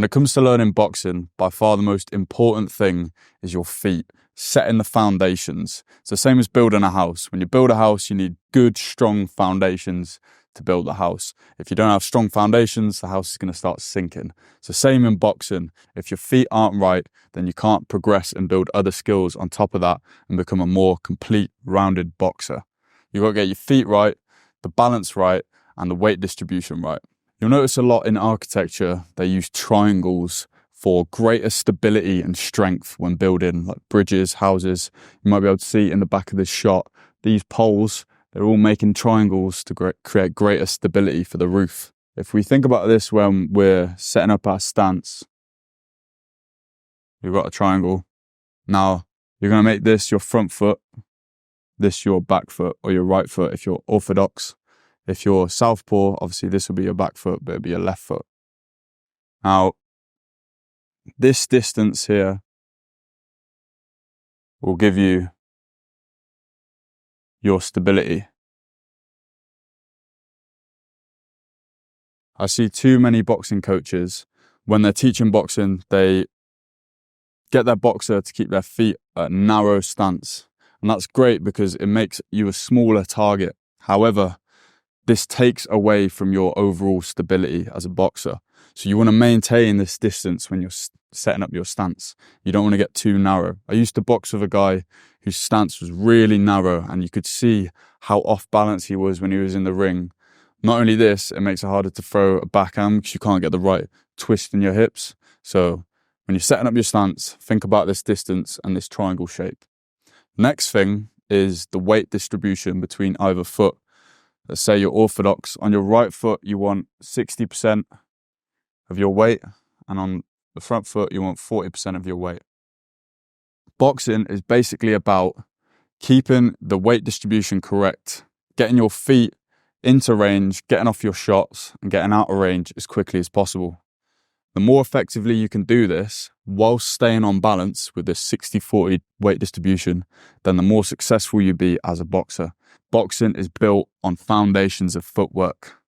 When it comes to learning boxing, by far the most important thing is your feet, setting the foundations. It's the same as building a house. When you build a house, you need good, strong foundations to build the house. If you don't have strong foundations, the house is going to start sinking. It's the same in boxing. If your feet aren't right, then you can't progress and build other skills on top of that and become a more complete, rounded boxer. You've got to get your feet right, the balance right, and the weight distribution right. You'll notice a lot in architecture, they use triangles for greater stability and strength when building like bridges, houses. You might be able to see in the back of this shot, these poles, they're all making triangles to create greater stability for the roof. If we think about this when we're setting up our stance, you've got a triangle. Now, you're going to make this your front foot, this your back foot, or your right foot if you're orthodox. If you're southpaw, obviously this will be your back foot, but it'll be your left foot. Now, this distance here will give you your stability. I see too many boxing coaches, when they're teaching boxing, they get their boxer to keep their feet at a narrow stance. And that's great because it makes you a smaller target. However, this takes away from your overall stability as a boxer. So you want to maintain this distance when you're setting up your stance. You don't want to get too narrow. I used to box with a guy whose stance was really narrow and you could see how off balance he was when he was in the ring. Not only this, it makes it harder to throw a backhand because you can't get the right twist in your hips. So when you're setting up your stance, think about this distance and this triangle shape. Next thing is the weight distribution between either foot. Let's say you're orthodox. On your right foot, you want 60% of your weight, and on the front foot, you want 40% of your weight. Boxing is basically about keeping the weight distribution correct, getting your feet into range, getting off your shots, and getting out of range as quickly as possible. The more effectively you can do this while staying on balance with this 60-40 weight distribution, then the more successful you'll be as a boxer. Boxing is built on foundations of footwork.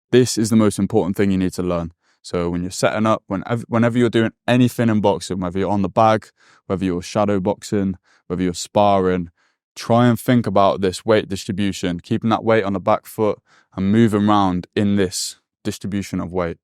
This is the most important thing you need to learn. So when you're setting up, whenever you're doing anything in boxing, whether you're on the bag, whether you're shadow boxing, whether you're sparring, try and think about this weight distribution, keeping that weight on the back foot and moving around in this distribution of weight.